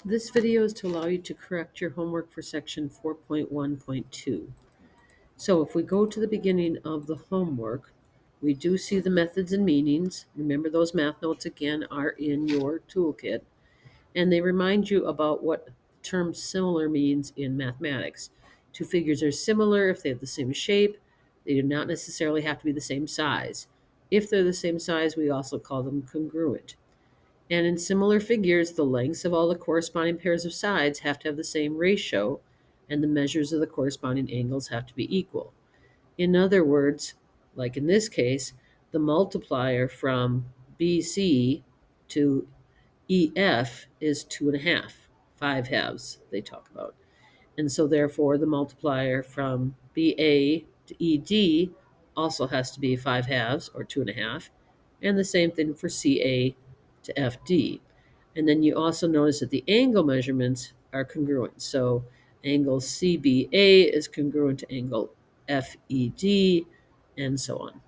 This video is to allow you to correct your homework for section 4.1.2. So if we go to the beginning of the homework, we do see the methods and meanings. Remember, those math notes again are in your toolkit, and they remind you about what the term similar means in mathematics. Two figures are similar if they have the same shape. They do not necessarily have to be the same size. If they're the same size, we also call them congruent. And in similar figures, the lengths of all the corresponding pairs of sides have to have the same ratio, and the measures of the corresponding angles have to be equal. In other words, like in this case, the multiplier from BC to EF is 2.5, 5 halves they talk about. And so therefore the multiplier from BA to ED also has to be 5 halves or 2.5. And the same thing for CA to FD. And then you also notice that the angle measurements are congruent. So angle CBA is congruent to angle FED, and so on.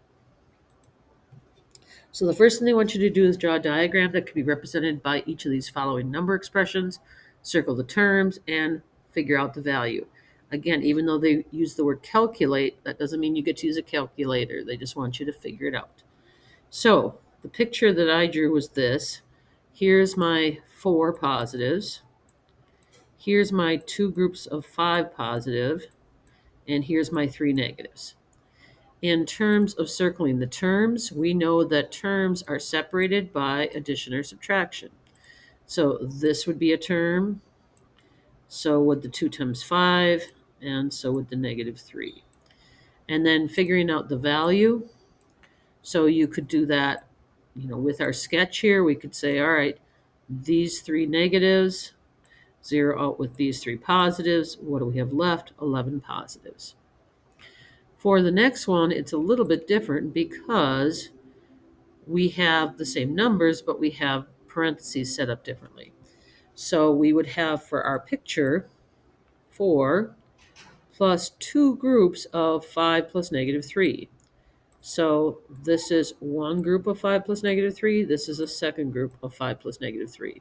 So the first thing they want you to do is draw a diagram that can be represented by each of these following number expressions, circle the terms, and figure out the value. Again, even though they use the word calculate, that doesn't mean you get to use a calculator. They just want you to figure it out. So the picture that I drew was this. Here's my 4 positives. Here's my 2 groups of 5 positive. And here's my 3 negatives. In terms of circling the terms, we know that terms are separated by addition or subtraction. So this would be a term, so would the 2 times 5, and so would the -3. And then figuring out the value, so you could do that, with our sketch here, we could say, all right, these 3 negatives, zero out with these 3 positives. What do we have left? 11 positives. For the next one, it's a little bit different because we have the same numbers, but we have parentheses set up differently. So we would have for our picture 4 plus 2 groups of 5 plus -3. So this is one group of 5 plus -3. This is a second group of 5 plus -3.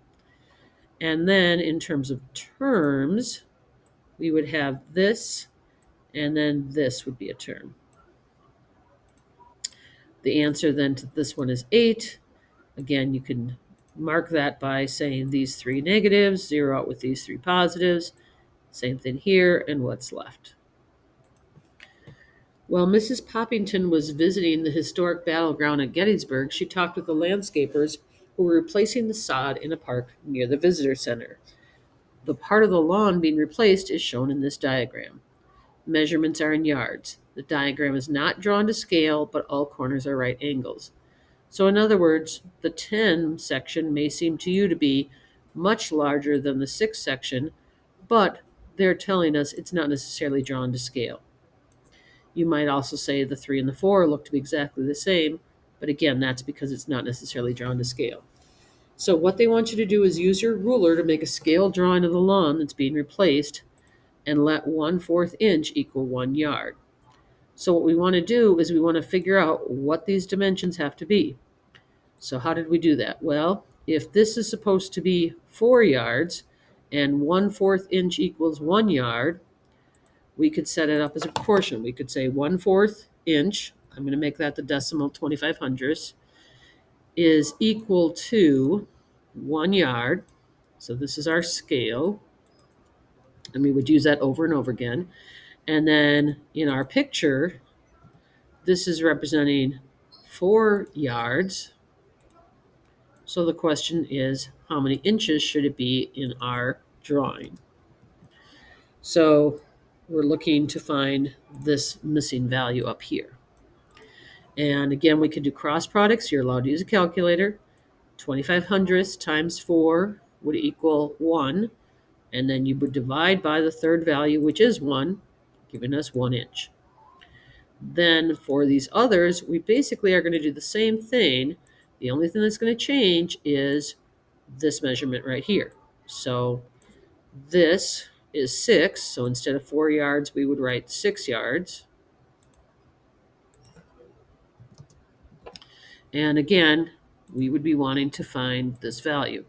And then in terms of terms, we would have this, and then this would be a term. The answer then to this one is 8. Again, you can mark that by saying these 3 negatives, zero out with these 3 positives. Same thing here, and what's left. While Mrs. Poppington was visiting the historic battleground at Gettysburg, she talked with the landscapers who were replacing the sod in a park near the visitor center. The part of the lawn being replaced is shown in this diagram. Measurements are in yards. The diagram is not drawn to scale, but all corners are right angles. So in other words, the 10 section may seem to you to be much larger than the 6 section, but they're telling us it's not necessarily drawn to scale. You might also say the 3 and the 4 look to be exactly the same, but again, that's because it's not necessarily drawn to scale. So what they want you to do is use your ruler to make a scale drawing of the lawn that's being replaced and let 1/4 inch equal 1 yard. So what we want to do is we want to figure out what these dimensions have to be. So how did we do that? Well, if this is supposed to be 4 yards and 1/4 inch equals 1 yard, we could set it up as a proportion. We could say 1/4 inch, I'm going to make that the decimal 2500ths, is equal to 1 yard. So this is our scale. And we would use that over and over again. And then in our picture, this is representing 4 yards. So the question is, how many inches should it be in our drawing? So we're looking to find this missing value up here. And again, we could do cross products. You're allowed to use a calculator. 2500ths times 4 would equal 1. And then you would divide by the third value, which is 1, giving us 1 inch. Then for these others, we basically are going to do the same thing. The only thing that's going to change is this measurement right here. So this is 6. So instead of 4 yards, we would write 6 yards. And again, we would be wanting to find this value.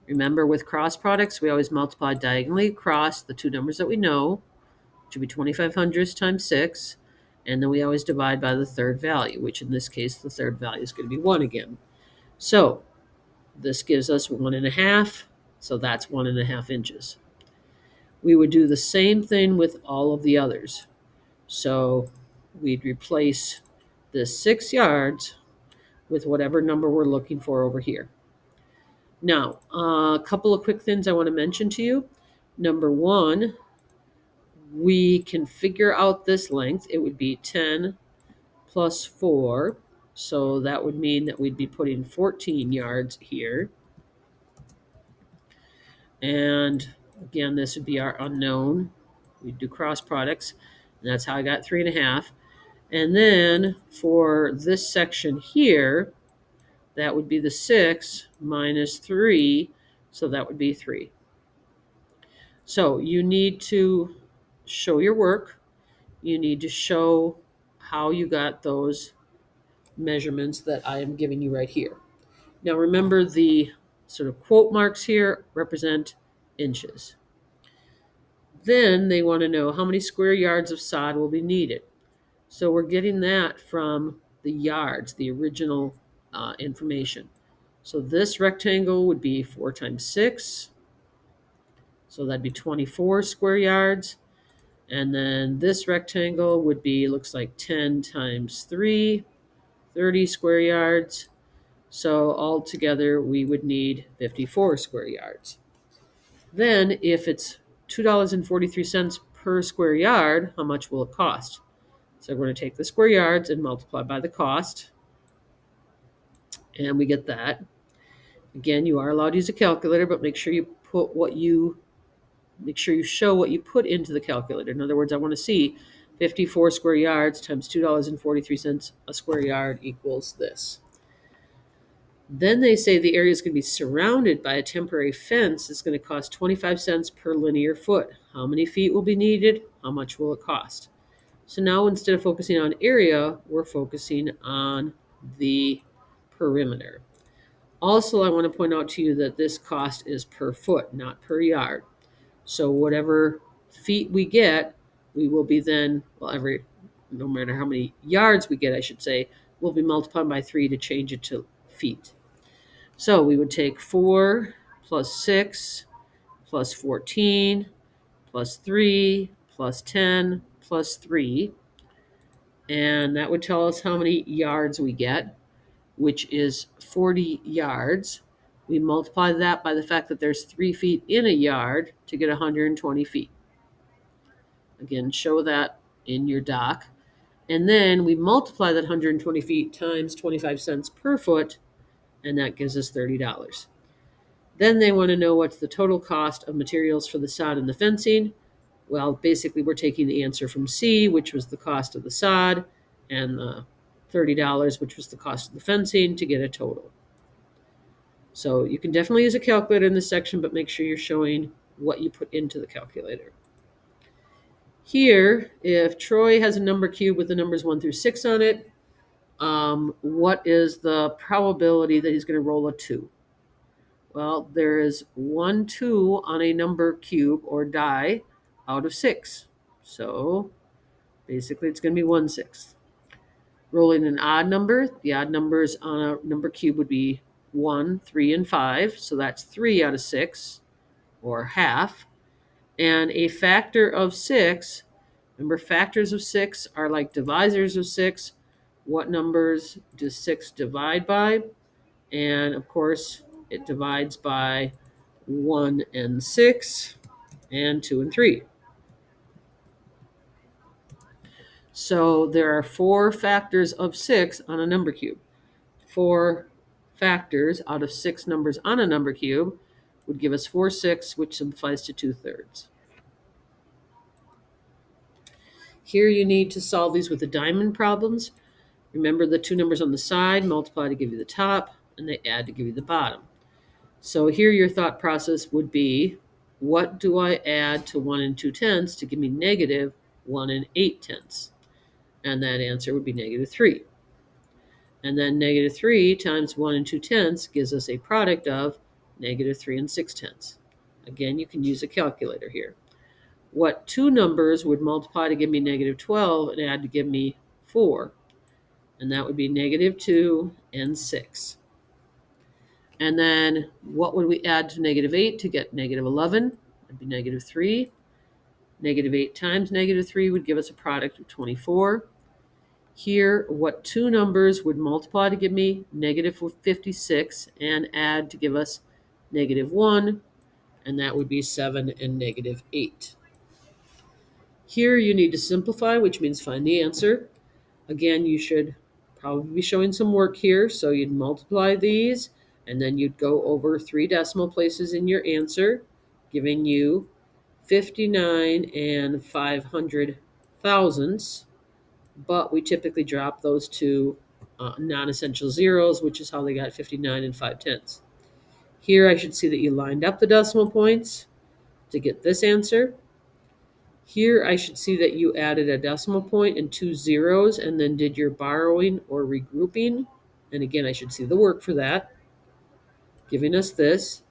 Remember, with cross products, we always multiply diagonally across the two numbers that we know, which would be 25 hundredths times 6. And then we always divide by the third value, which in this case, the third value is going to be 1 again. So this gives us 1.5. So that's 1.5 inches. We would do the same thing with all of the others. So we'd replace this 6 yards with whatever number we're looking for over here. Now, a couple of quick things I want to mention to you. Number one, we can figure out this length. It would be 10 plus 4. So that would mean that we'd be putting 14 yards here. And again, this would be our unknown. We'd do cross products. And that's how I got 3.5. And then for this section here, that would be the 6 minus 3. So that would be 3. So you need to show your work. You need to show how you got those measurements that I am giving you right here. Now remember, the sort of quote marks here represent inches. Then they want to know how many square yards of sod will be needed. So we're getting that from the yards, the original information. So this rectangle would be 4 times 6. So that'd be 24 square yards. And then this rectangle would be, looks like 10 times 3, 30 square yards. So altogether, we would need 54 square yards. Then, if it's $2.43 per square yard, how much will it cost? So we're going to take the square yards and multiply by the cost. And we get that. Again, you are allowed to use a calculator, but make sure you show what you put into the calculator. In other words, I want to see 54 square yards times $2.43 a square yard equals this. Then they say the area is going to be surrounded by a temporary fence. It's going to cost 25 cents per linear foot. How many feet will be needed? How much will it cost? So now instead of focusing on area, we're focusing on the perimeter. Also, I want to point out to you that this cost is per foot, not per yard. So whatever feet we get, we will be then, no matter how many yards we get, I should say, we'll be multiplying by 3 to change it to feet. So we would take 4 plus 6 plus 14 plus 3 plus 10 plus 3. And that would tell us how many yards we get, which is 40 yards. We multiply that by the fact that there's 3 feet in a yard to get 120 feet. Again, show that in your doc. And then we multiply that 120 feet times 25 cents per foot, and that gives us $30. Then they want to know what's the total cost of materials for the sod and the fencing. Well, basically, we're taking the answer from C, which was the cost of the sod, and the $30, which was the cost of the fencing, to get a total. So you can definitely use a calculator in this section, but make sure you're showing what you put into the calculator. Here, if Troy has a number cube with the numbers 1 through 6 on it, what is the probability that he's going to roll a 2? Well, there is 1 2 on a number cube or die out of 6. So basically it's going to be 1/6. Rolling an odd number, the odd numbers on a number cube would be 1, 3, and 5. So that's 3 out of 6, or half. And a factor of 6, remember factors of 6 are like divisors of 6. What numbers does 6 divide by? And of course, it divides by 1 and 6, and 2 and 3. So there are 4 factors of 6 on a number cube. 4 factors out of 6 numbers on a number cube would give us 4/6, which simplifies to 2/3. Here you need to solve these with the diamond problems. Remember, the 2 numbers on the side multiply to give you the top, and they add to give you the bottom. So here your thought process would be, what do I add to 1 and 2/10 to give me negative 1 and 8/10? And that answer would be negative 3. And then negative 3 times 1 and 2/10 gives us a product of -3 and 6/10. Again, you can use a calculator here. What two numbers would multiply to give me -12 and add to give me 4? And that would be -2 and 6. And then what would we add to -8 to get -11? That'd be -3. -8 times -3 would give us a product of 24. Here, what two numbers would multiply to give me -56 and add to give us -1? And that would be 7 and -8. Here you need to simplify, which means find the answer. Again, you should probably be showing some work here. So you'd multiply these, and then you'd go over 3 decimal places in your answer, giving you 59 and 500 thousandths. But we typically drop those two non-essential zeros, which is how they got 59 and 5/10. Here I should see that you lined up the decimal points to get this answer. Here I should see that you added a decimal point and 2 zeros and then did your borrowing or regrouping. And again, I should see the work for that, giving us this.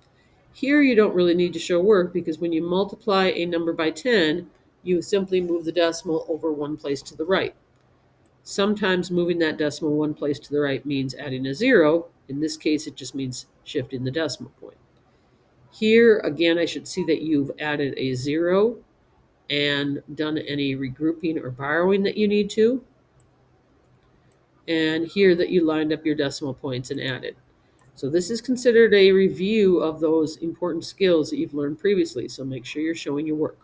Here you don't really need to show work because when you multiply a number by 10, you simply move the decimal over one place to the right. Sometimes moving that decimal one place to the right means adding a zero. In this case, it just means shifting the decimal point. Here, again, I should see that you've added a zero and done any regrouping or borrowing that you need to. And here that you lined up your decimal points and added. So this is considered a review of those important skills that you've learned previously. So make sure you're showing your work.